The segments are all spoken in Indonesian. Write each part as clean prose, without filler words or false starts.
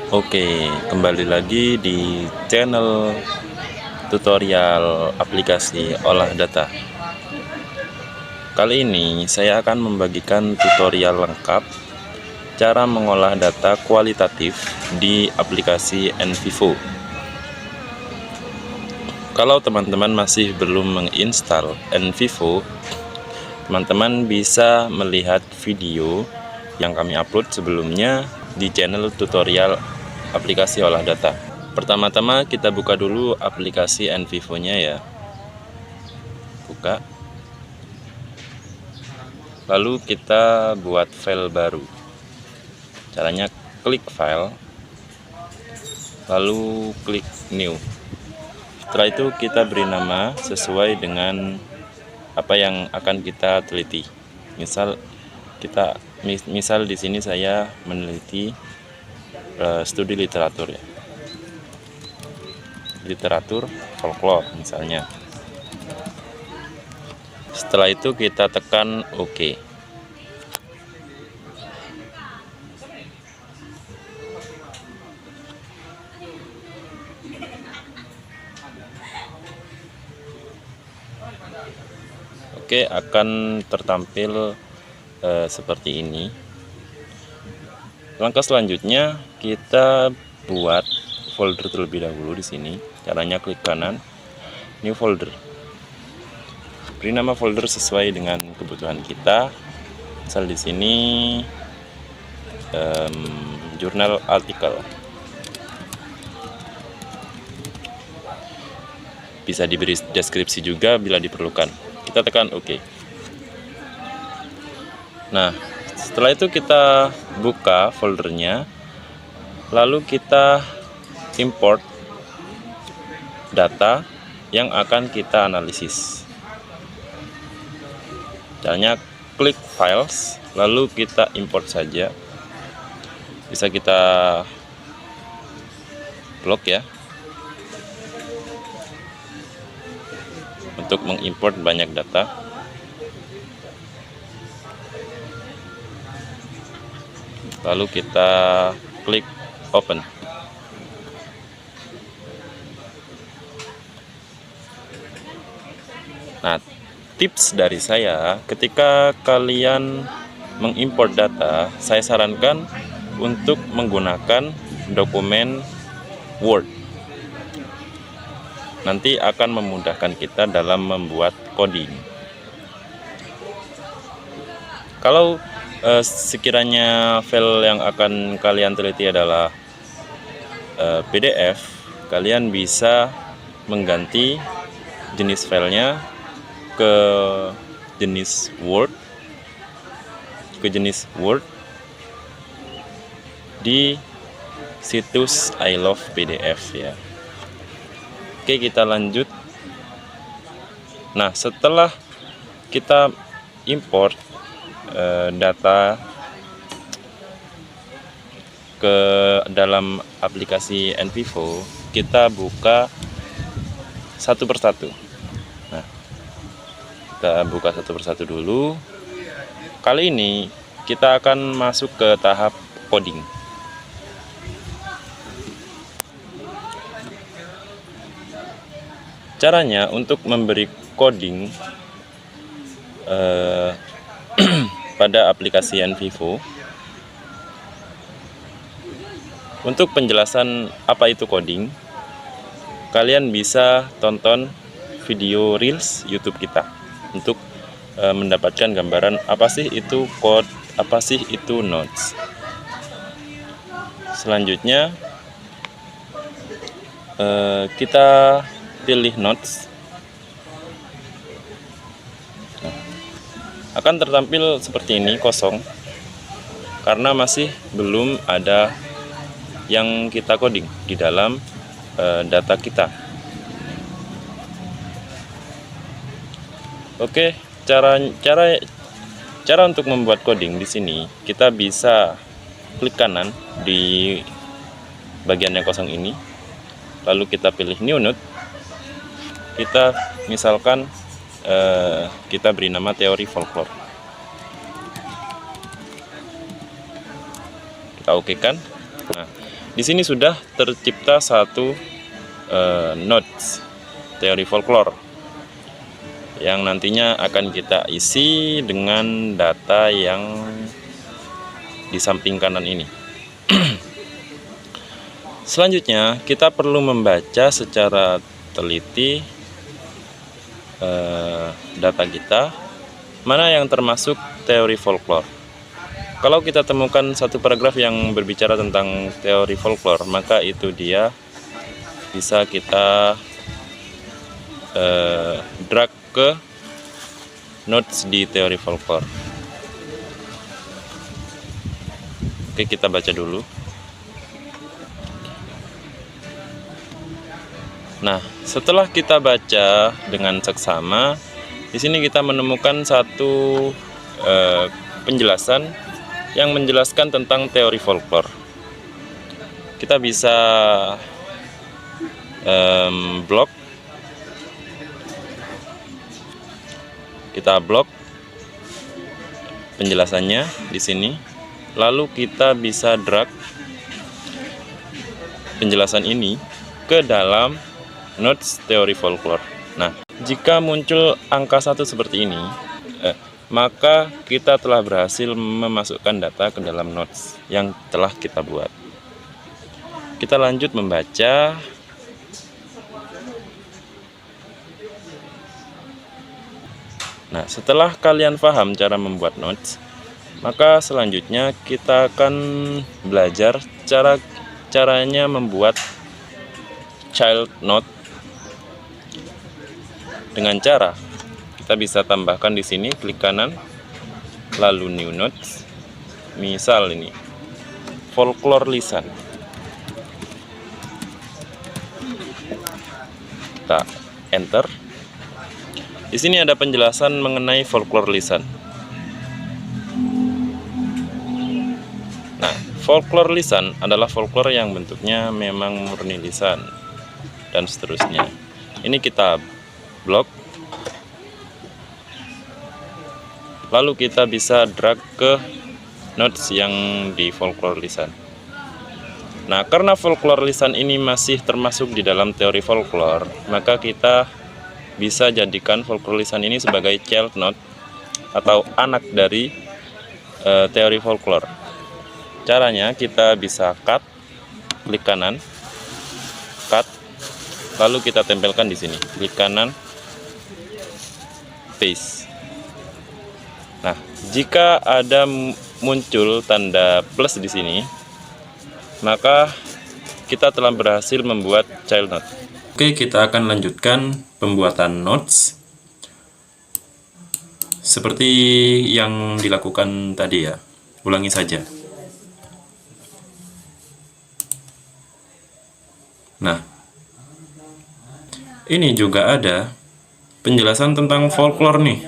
Oke, kembali lagi di channel tutorial aplikasi olah data. Kali ini saya akan membagikan tutorial lengkap cara mengolah data kualitatif di aplikasi NVivo. Kalau teman-teman masih belum menginstal NVivo, teman-teman bisa melihat video yang kami upload sebelumnya di channel tutorial aplikasi olah data. Pertama-tama kita buka dulu aplikasi NVivo-nya ya. Buka. Lalu kita buat file baru. Caranya klik file, lalu klik new. Setelah itu kita beri nama sesuai dengan apa yang akan kita teliti. Misal di sini saya meneliti studi literatur ya. Literatur folklore misalnya. Setelah itu kita tekan OK. Oke, akan tertampil seperti ini. Langkah selanjutnya kita buat folder terlebih dahulu di sini. Caranya klik kanan, new folder. Beri nama folder sesuai dengan kebutuhan kita. Misal di sini jurnal artikel. Bisa diberi deskripsi juga bila diperlukan. Kita tekan OK. Nah, setelah itu kita buka foldernya, lalu kita import data yang akan kita analisis. Caranya klik files, lalu kita import saja. Bisa kita blok ya, untuk mengimport banyak data. Lalu kita klik open. Nah, tips dari saya ketika kalian mengimport data, saya sarankan untuk menggunakan dokumen Word. Nanti akan memudahkan kita dalam membuat coding. Kalau sekiranya file yang akan kalian teliti adalah PDF, kalian bisa mengganti jenis filenya ke jenis Word di situs I Love PDF ya. Oke, kita lanjut. Nah, setelah kita import data ke dalam aplikasi NVivo, kita buka satu persatu. Nah, kita buka satu persatu dulu. Kali ini kita akan masuk ke tahap coding. Caranya untuk memberi coding pada aplikasi NVivo. Untuk penjelasan apa itu coding, kalian bisa tonton video Reels YouTube kita untuk mendapatkan gambaran apa sih itu code, apa sih itu nodes. Selanjutnya kita pilih nodes. Akan tertampil seperti ini, kosong, karena masih belum ada yang kita coding di dalam data kita. Oke, cara untuk membuat coding di sini, kita bisa klik kanan di bagian yang kosong ini, lalu kita pilih new node. Kita misalkan kita beri nama teori folklore. Kita oke kan. Nah, di sini sudah tercipta satu notes teori folklore yang nantinya akan kita isi dengan data yang di samping kanan ini. Selanjutnya, kita perlu membaca secara teliti data kita, mana yang termasuk teori folklore. Kalau kita temukan satu paragraf yang berbicara tentang teori folklore, maka itu dia bisa kita drag ke notes di teori folklore. Oke, kita baca dulu. Nah, setelah kita baca dengan seksama, di sini kita menemukan satu penjelasan yang menjelaskan tentang teori folklore. Kita bisa blok, kita blok penjelasannya di sini, lalu kita bisa drag penjelasan ini ke dalam notes teori folklore. Nah, jika muncul angka 1 seperti ini, maka kita telah berhasil memasukkan data ke dalam notes yang telah kita buat. Kita lanjut membaca. Nah, setelah kalian paham cara membuat notes, maka selanjutnya kita akan belajar caranya membuat child note. Dengan cara kita bisa tambahkan di sini, klik kanan, lalu new notes. Misal ini folklore lisan. Kita enter. Di sini ada penjelasan mengenai folklore lisan. Nah, folklore lisan adalah folklore yang bentuknya memang murni lisan dan seterusnya. Ini kita blok, lalu kita bisa drag ke notes yang di folklore lisan. Nah, karena folklore lisan ini masih termasuk di dalam teori folklore, maka kita bisa jadikan folklore lisan ini sebagai child note atau anak dari teori folklore. Caranya kita bisa cut, klik kanan, cut, lalu kita tempelkan di sini, klik kanan, paste. Nah, jika ada muncul tanda plus di sini, maka kita telah berhasil membuat child note. Oke, kita akan lanjutkan pembuatan notes seperti yang dilakukan tadi ya. Ulangi saja. Nah, ini juga ada penjelasan tentang folklore nih,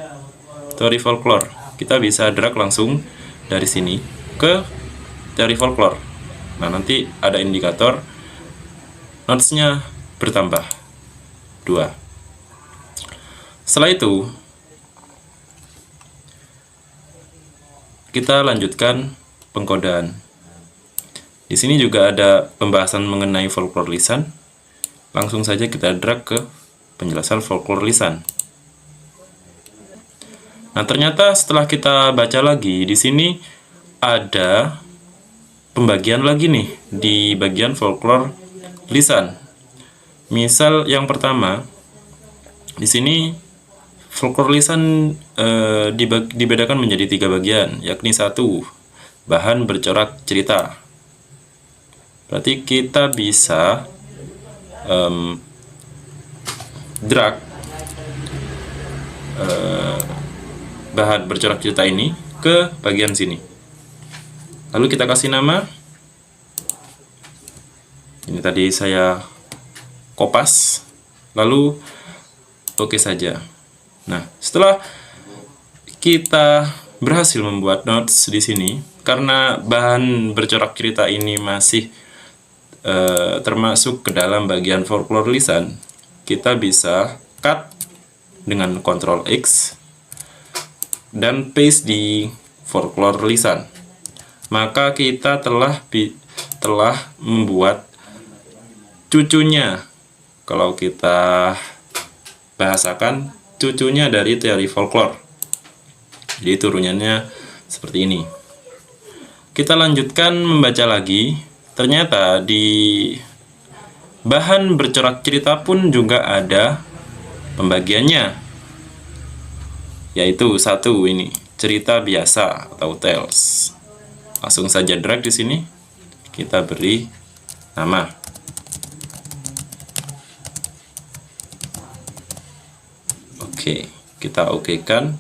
teori folklore. Kita bisa drag langsung dari sini ke teori folklore. Nah, nanti ada indikator notesnya bertambah 2. Setelah itu kita lanjutkan pengkodaan. Di sini juga ada pembahasan mengenai folklore lisan. Langsung saja kita drag ke penjelasan folklore lisan. Nah, ternyata setelah kita baca lagi, di sini ada pembagian lagi nih di bagian folklore lisan. Misal yang pertama, di sini folklore lisan dibedakan menjadi 3 bagian, yakni 1, bahan bercorak cerita. Berarti kita bisa drag bahan bercorak cerita ini ke bagian sini. Lalu kita kasih nama. Ini tadi saya kopas. Lalu oke saja. Nah, setelah kita berhasil membuat notes di sini, karena bahan bercorak cerita ini masih termasuk ke dalam bagian folklore lisan, kita bisa cut dengan Ctrl X dan paste di folklore lisan. Maka kita telah telah membuat cucunya. Kalau kita bahasakan, cucunya dari teori folklore. Jadi turunannya seperti ini. Kita lanjutkan membaca lagi. Ternyata di bahan bercorak cerita pun juga ada pembagiannya, yaitu satu ini cerita biasa atau tales. Langsung saja drag di sini. Kita beri nama. Oke, kita okekan.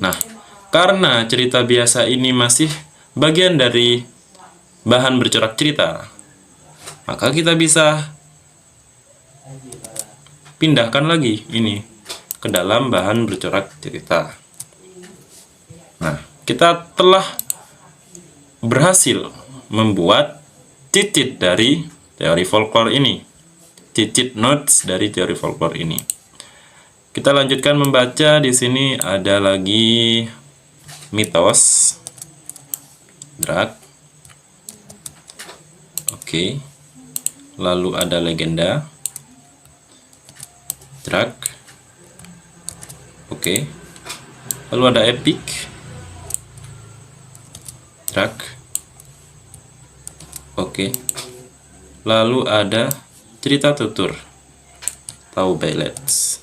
Nah, karena cerita biasa ini masih bagian dari bahan bercorak cerita, maka kita bisa pindahkan lagi ini ke dalam bahan bercorak cerita. Nah, kita telah berhasil membuat cicit dari teori folklore ini. Cicit notes dari teori folklore ini. Kita lanjutkan membaca. Di sini ada lagi mitos. Drag. Oke. Lalu ada legenda. Drag. Oke. Lalu ada epic. Drag. Oke. Lalu ada cerita tutur atau ballads.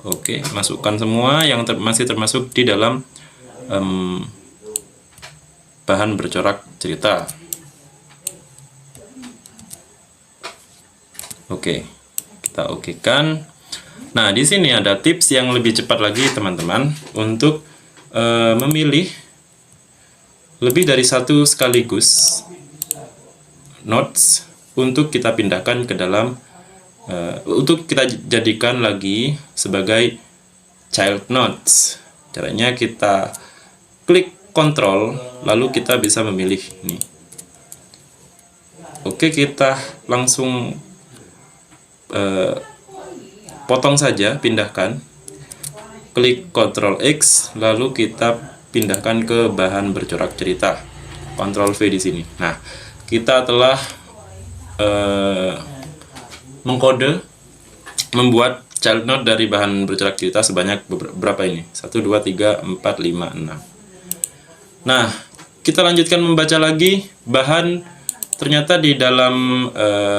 Oke, masukkan semua yang masih termasuk di dalam bahan bercorak cerita. Oke, kita okekan. Nah, di sini ada tips yang lebih cepat lagi teman-teman untuk memilih lebih dari satu sekaligus notes untuk kita pindahkan ke dalam untuk kita jadikan lagi sebagai child notes. Caranya kita klik Ctrl, lalu kita bisa memilih ini. Oke, kita langsung potong saja, pindahkan. Klik Ctrl X, lalu kita pindahkan ke bahan bercorak cerita. Ctrl V di sini. Nah, kita telah mengkode membuat child note dari bahan bercorak cerita sebanyak berapa ini? 1, 2, 3, 4, 5, 6. Nah, kita lanjutkan membaca lagi. Bahan ternyata di dalam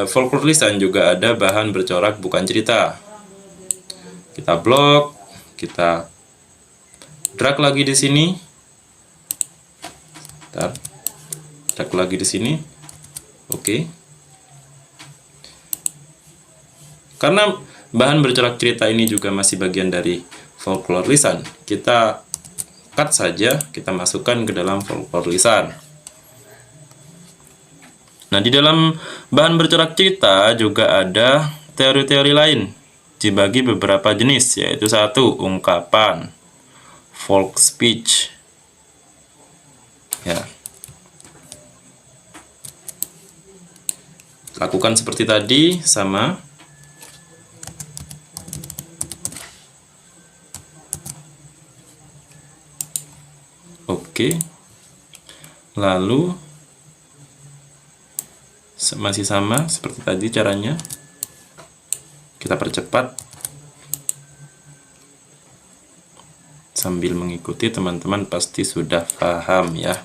folklore lisan juga ada bahan bercorak bukan cerita. Kita blok, kita drag lagi di sini. Drag lagi di sini. Oke. Karena bahan bercorak cerita ini juga masih bagian dari folklore lisan, kita cut saja, kita masukkan ke dalam folklore lisan. Nah, di dalam bahan bercorak cerita juga ada teori-teori lain, dibagi beberapa jenis, yaitu 1. Ungkapan, folk speech. Ya. Lakukan seperti tadi, sama. Oke, lalu masih sama seperti tadi caranya. Kita percepat sambil mengikuti. Teman-teman pasti sudah paham ya.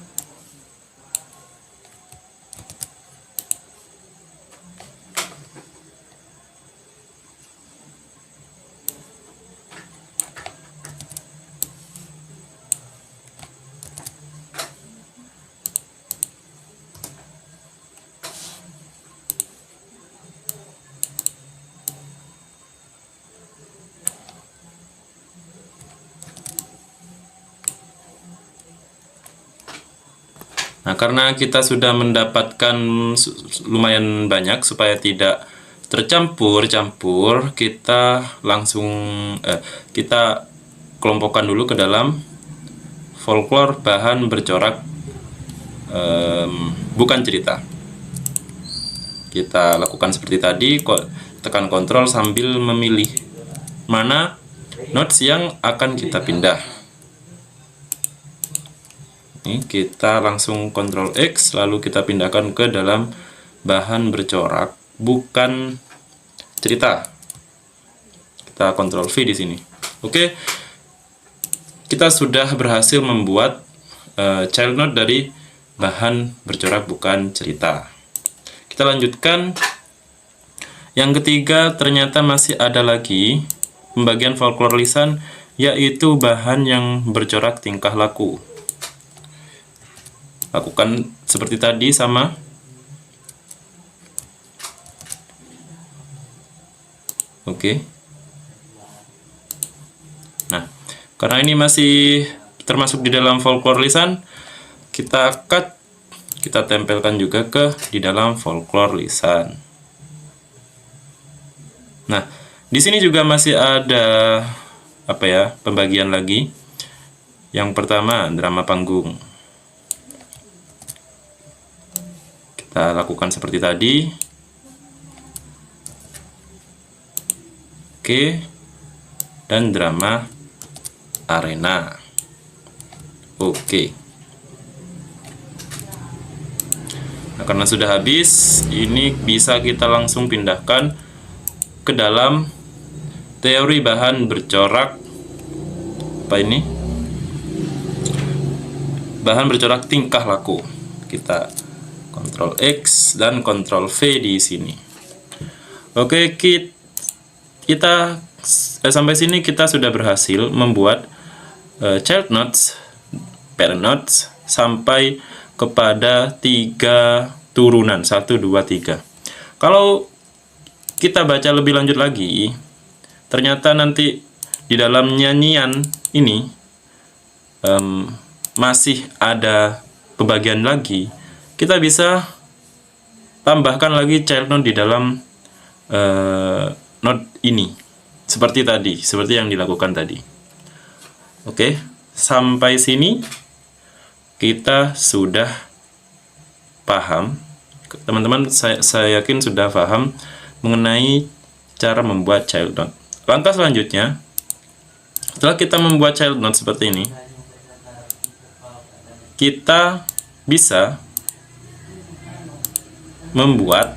Nah, karena kita sudah mendapatkan lumayan banyak, supaya tidak tercampur-campur, kita langsung kita kelompokkan dulu ke dalam folklore bahan bercorak bukan cerita. Kita lakukan seperti tadi, tekan Ctrl sambil memilih mana notes yang akan kita pindah. Ini kita langsung Ctrl X, lalu kita pindahkan ke dalam bahan bercorak, bukan cerita. Kita Ctrl V di sini. Oke, kita sudah berhasil membuat child node dari bahan bercorak bukan cerita. Kita lanjutkan. Yang ketiga, ternyata masih ada lagi pembagian folklore lisan, yaitu bahan yang bercorak tingkah laku. Lakukan seperti tadi sama. Oke. Nah, karena ini masih termasuk di dalam folklore lisan, kita cut, kita tempelkan juga ke di dalam folklore lisan. Nah, di sini juga masih ada pembagian lagi. Yang pertama, drama panggung. Kita lakukan seperti tadi. Oke. Dan drama arena. Oke. Nah, karena sudah habis, ini bisa kita langsung pindahkan ke dalam teori bahan bercorak. Bahan bercorak tingkah laku. Kita Ctrl X dan Ctrl V di sini. Oke, kita sampai sini kita sudah berhasil membuat child nodes, parent nodes sampai kepada 3 turunan, 1, 2, 3. Kalau kita baca lebih lanjut lagi, ternyata nanti di dalam nyanyian ini masih ada pembagian lagi. Kita bisa tambahkan lagi child node di dalam node ini, seperti tadi, seperti yang dilakukan tadi. Oke, sampai sini kita sudah paham. Teman-teman, saya yakin sudah paham mengenai cara membuat child node. Langkah selanjutnya, setelah kita membuat child node seperti ini, kita bisa membuat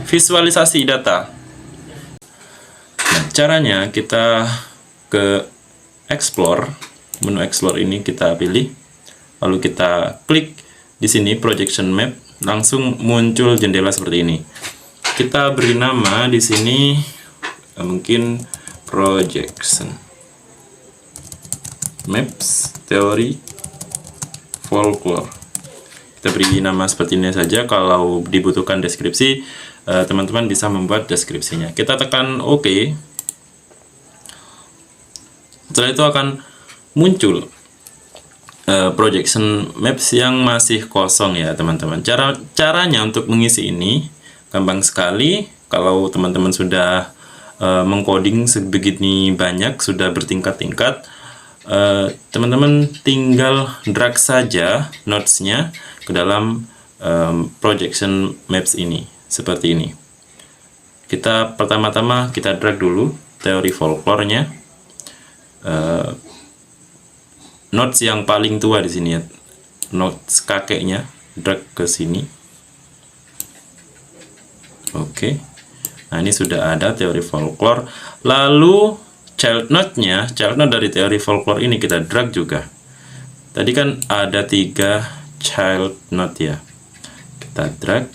visualisasi data. Nah, caranya kita ke explore, menu explore ini kita pilih, lalu kita klik di sini projection map, langsung muncul jendela seperti ini. Kita beri nama di sini mungkin projection maps teori folklore. Kita beri nama seperti ini saja. Kalau dibutuhkan deskripsi, teman-teman bisa membuat deskripsinya. Kita tekan OK. Setelah itu akan muncul projection maps yang masih kosong ya teman-teman. Caranya untuk mengisi ini gampang sekali. Kalau teman-teman sudah mengcoding sebegini banyak, sudah bertingkat-tingkat, teman-teman tinggal drag saja nodes-nya ke dalam projection maps ini, seperti ini. Kita pertama-tama kita drag dulu teori folklore-nya, nodes yang paling tua di sini ya, nodes kakeknya, drag ke sini. Oke. Nah, ini sudah ada teori folklore. Lalu child node-nya, child node dari teori folklore ini kita drag juga. Tadi kan ada 3 child node ya. Kita drag.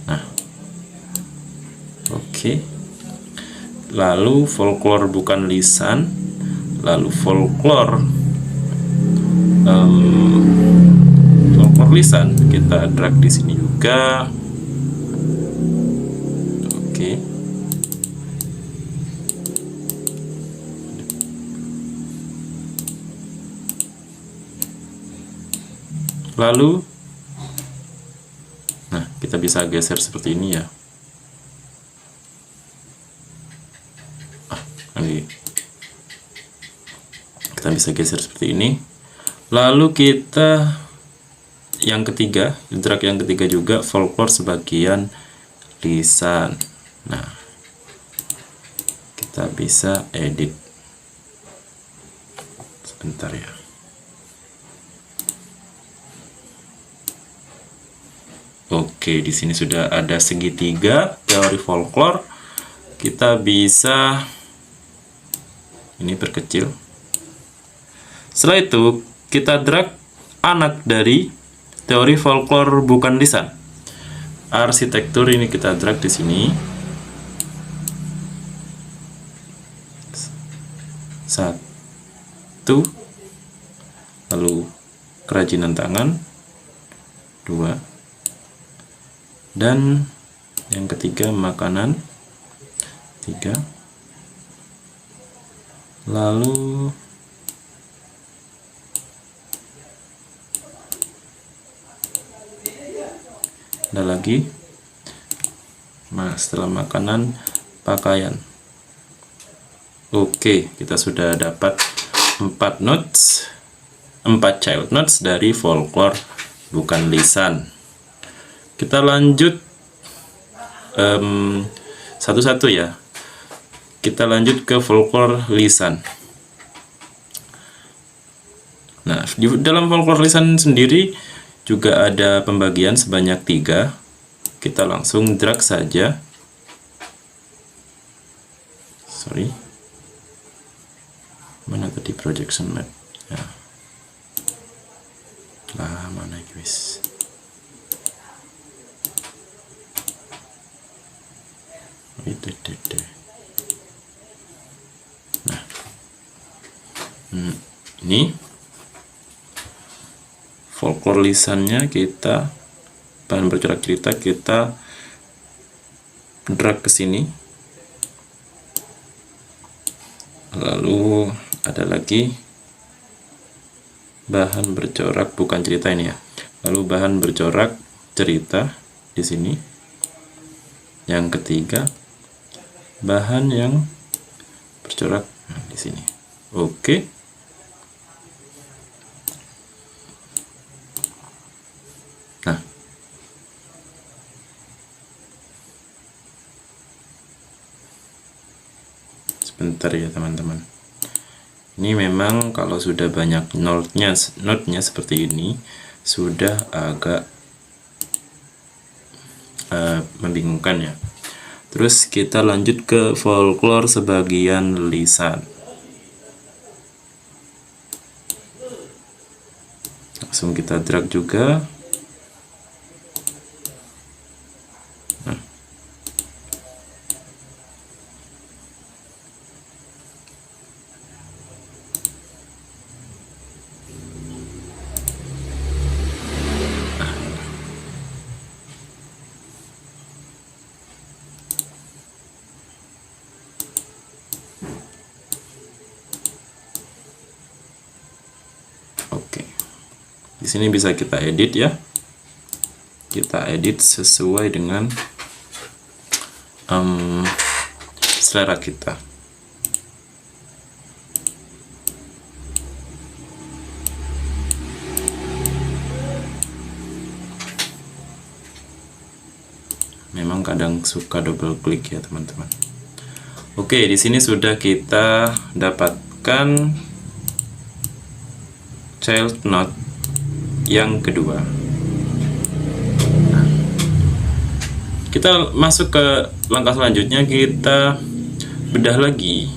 Nah. Oke. Lalu folklore bukan lisan. Lalu folklore folklore lisan kita drag di sini juga. Oke. Lalu, nah, kita bisa geser seperti ini ya. Kita bisa geser seperti ini. Lalu kita yang ketiga, drag yang ketiga juga, folklore sebagian lisan. Nah, kita bisa edit. Sebentar ya. Oke, di sini sudah ada segitiga teori folklore. Kita bisa ini perkecil. Setelah itu kita drag anak dari teori folklore bukan lisan. Arsitektur ini kita drag di sini. 1, lalu kerajinan tangan 2, dan yang ketiga makanan 3, lalu ada lagi setelah makanan pakaian. Oke, kita sudah dapat 4 notes, 4 child notes dari folklore bukan lisan. Kita lanjut satu-satu ya. Kita lanjut ke folklore lisan. Nah, di dalam folklore lisan sendiri juga ada pembagian sebanyak 3. Kita langsung drag saja. Mana tadi projection map ya. Lah, mana guys? Nah, ini folklore lisannya, kita bahan bercorak cerita kita drag ke sini. Lalu ada lagi bahan bercorak bukan cerita ini ya. Lalu bahan bercorak cerita di sini. Yang ketiga bahan yang bercorak di sini. Oke. Nah, sebentar ya teman-teman. Ini memang kalau sudah banyak notnya seperti ini sudah agak membingungkan ya. Terus kita lanjut ke folklore sebagian lisan. Langsung kita drag juga. Oke, di sini bisa kita edit ya. Kita edit sesuai dengan selera kita. Memang kadang suka double klik ya teman-teman. Oke, di sini sudah kita dapatkan child note yang kedua. Nah, kita masuk ke langkah selanjutnya, kita bedah lagi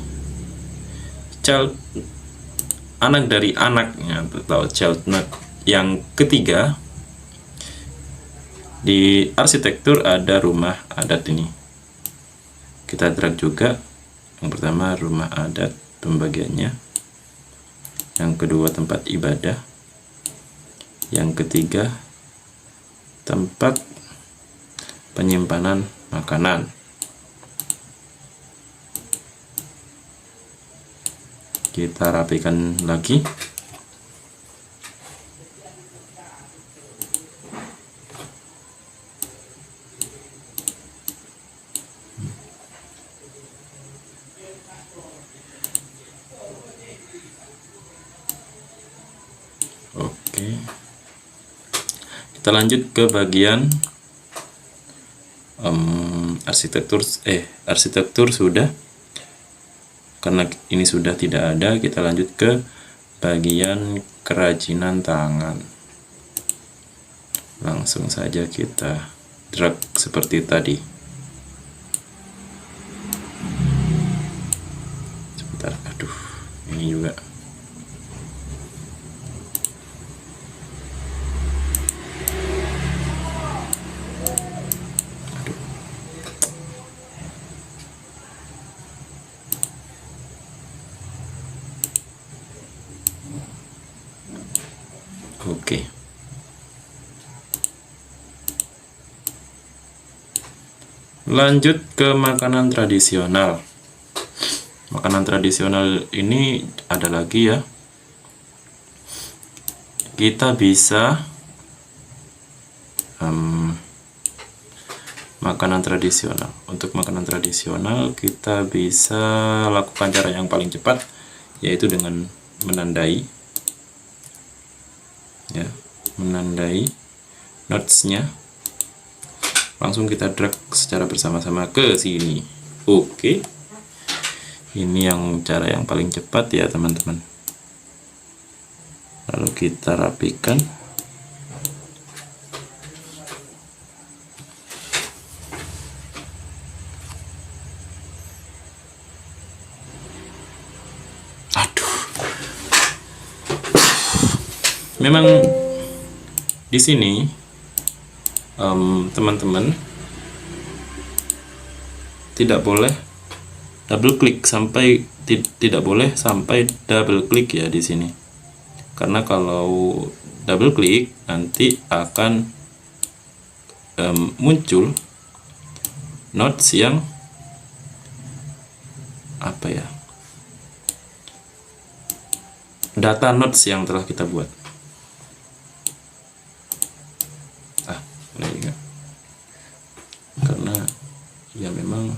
anak dari anaknya atau child note yang ketiga. Di arsitektur ada rumah adat ini. Kita drag juga. Yang pertama rumah adat pembagiannya. Yang kedua tempat ibadah. Yang ketiga tempat penyimpanan makanan. Kita rapikan lagi. Oke, kita lanjut ke bagian arsitektur sudah. Karena ini sudah tidak ada, kita lanjut ke bagian kerajinan tangan. Langsung saja kita drag seperti tadi. Sebentar, aduh, ini juga. Oke. Lanjut ke makanan tradisional. Makanan tradisional ini ada lagi ya. Kita bisa makanan tradisional. Untuk makanan tradisional kita bisa lakukan cara yang paling cepat, yaitu dengan menandai. Ya, menandai notes-nya. Langsung kita drag secara bersama-sama ke sini. Oke. Ini yang cara yang paling cepat ya, teman-teman. Lalu kita rapikan. Aduh. Memang di sini teman-teman tidak boleh double klik sampai tidak boleh sampai double klik ya di sini, karena kalau double klik nanti akan muncul notes yang apa ya, data notes yang telah kita buat. Karena ya memang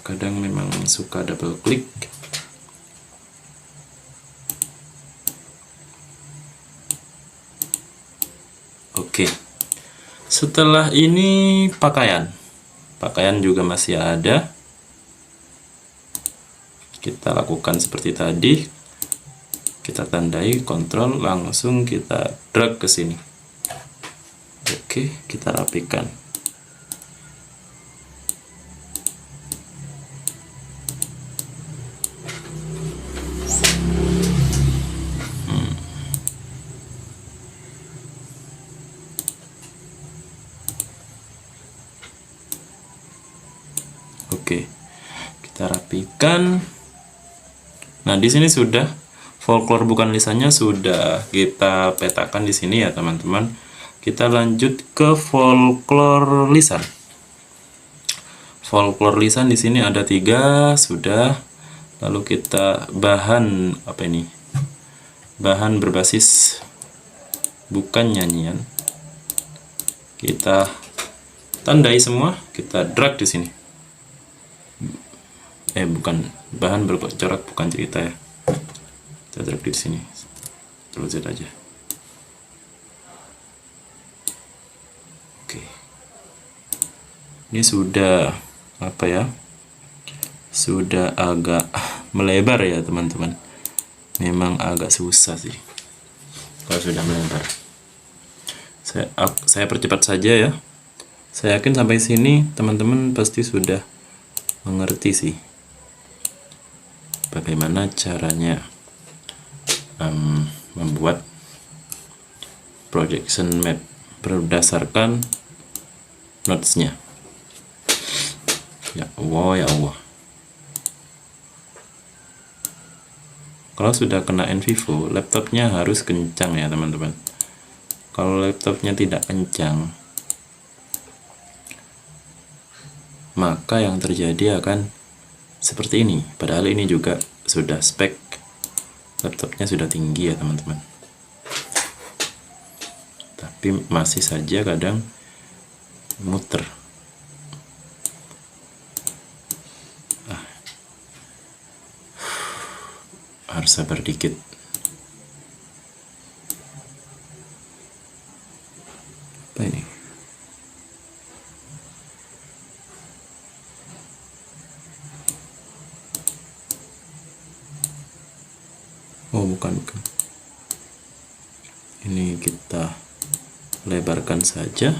kadang memang suka double klik. Oke, setelah ini pakaian juga masih ada. Kita lakukan seperti tadi. Kita tandai, kontrol, langsung kita drag ke sini. Oke, kita rapikan. Oke, kita rapikan. Nah, di sini sudah folklore bukan lisannya sudah kita petakan di sini ya, teman-teman. Kita lanjut ke folklore lisan. Folklore lisan di sini ada 3 sudah. Lalu kita bahan apa ini? Bahan berbasis bukan nyanyian. Kita tandai semua, kita drag di sini. Bukan bahan bercorak, bukan cerita ya. Kita drag di sini. Terus Z aja. Oke. Ini sudah apa ya? Sudah agak melebar ya, teman-teman. Memang agak susah sih kalau sudah melebar. Saya percepat saja ya. Saya yakin sampai sini teman-teman pasti sudah mengerti sih bagaimana caranya membuat projection map berdasarkan notes-nya. Ya Allah, ya Allah. Kalau sudah kena NVivo, laptopnya harus kencang ya, teman-teman. Kalau laptopnya tidak kencang, maka yang terjadi akan seperti ini. Padahal ini juga sudah spek laptopnya sudah tinggi ya, teman-teman. Tapi masih saja kadang muter. Harus sabar dikit. Apa ini? Oh bukan, ini kita lebarkan saja.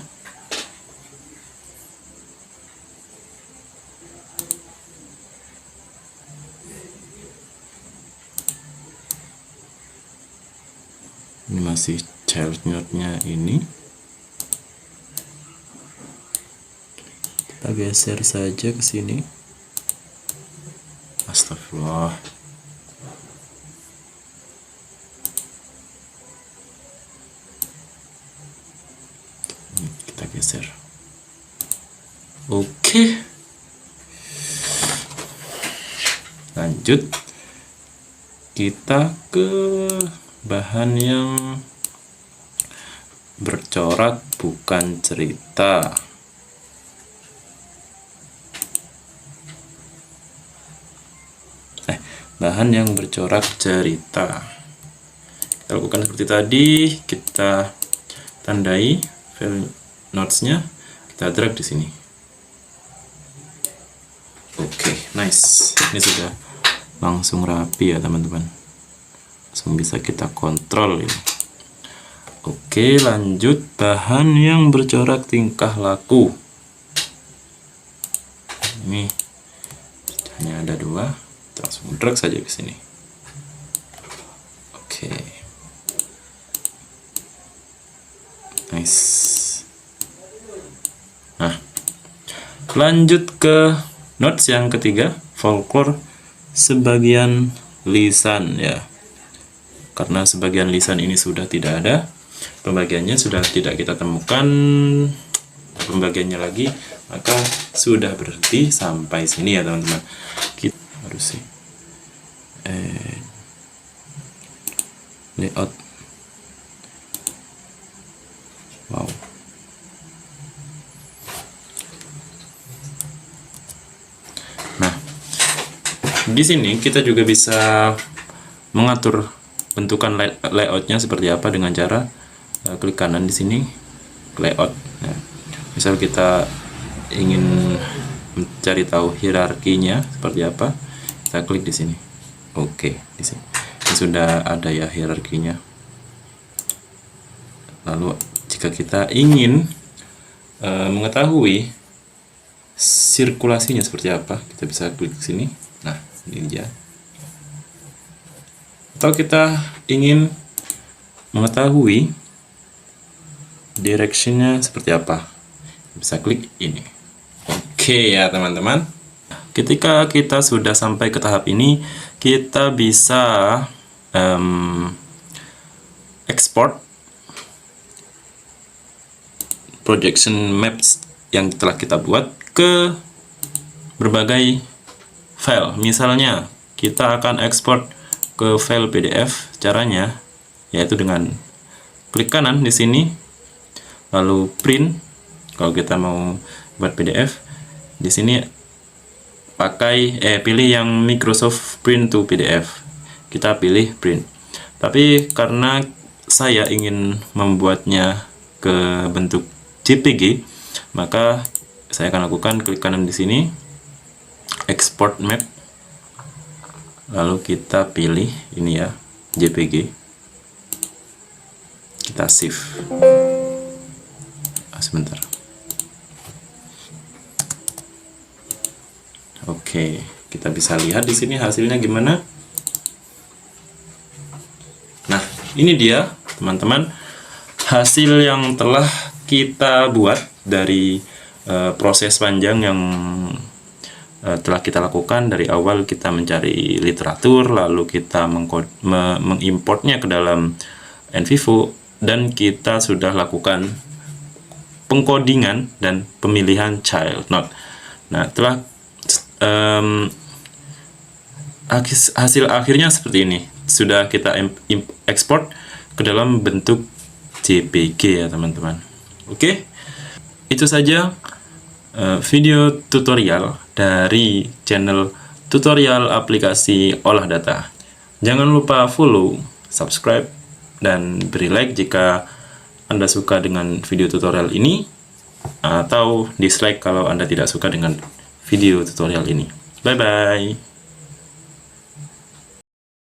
Ini masih child node-nya ini. Kita geser saja ke sini. Astagfirullah. Kita geser. Oke. Lanjut. Kita ke bahan yang bercorak bukan cerita. Bahan yang bercorak cerita. Kita lakukan seperti tadi, kita tandai file notes-nya, kita drag di sini. Oke, nice. Ini sudah langsung rapi ya teman-teman. Langsung bisa kita kontrol ini. Oke, lanjut bahan yang bercorak tingkah laku. Ini hanya ada 2. Langsung drag saja ke sini. Oke. Nice. Nah, lanjut ke notes yang ketiga, folklore sebagian lisan ya. Karena sebagian lisan ini sudah tidak ada, pembagiannya sudah tidak kita temukan pembagiannya lagi, maka sudah berhenti sampai sini ya teman-teman. Kita harus sih layout. Wow. Nah, di sini kita juga bisa mengatur bentukan layoutnya seperti apa dengan cara klik kanan di sini, layout. Nah, misal kita ingin mencari tahu hierarkinya seperti apa, kita klik di sini. Oke, di sini sudah ada ya hierarkinya. Lalu jika kita ingin mengetahui sirkulasinya seperti apa, kita bisa klik di sini. Nah, ini dia. Atau kita ingin mengetahui directionnya seperti apa, bisa klik ini. Oke ya teman-teman, ketika kita sudah sampai ke tahap ini, kita bisa export projection maps yang telah kita buat ke berbagai file. Misalnya kita akan ekspor ke file PDF. Caranya yaitu dengan klik kanan di sini, lalu print. Kalau kita mau buat PDF, di sini pakai pilih yang Microsoft Print to PDF. Kita pilih print. Tapi karena saya ingin membuatnya ke bentuk JPG, maka saya akan lakukan klik kanan di sini, export map. Lalu kita pilih ini ya, JPG. Kita save. Sebentar. Oke, kita bisa lihat di sini hasilnya gimana. Nah, ini dia teman-teman hasil yang telah kita buat dari proses panjang yang telah kita lakukan. Dari awal kita mencari literatur, lalu kita mengimportnya ke dalam NVivo, dan kita sudah lakukan pengkodingan dan pemilihan child node. Nah, telah hasil akhirnya seperti ini. Sudah kita ekspor ke dalam bentuk JPG ya teman-teman. Oke, itu saja video tutorial dari channel tutorial aplikasi olah data. Jangan lupa follow, subscribe, dan beri like jika Anda suka dengan video tutorial ini, atau dislike kalau Anda tidak suka dengan video tutorial ini. Bye bye.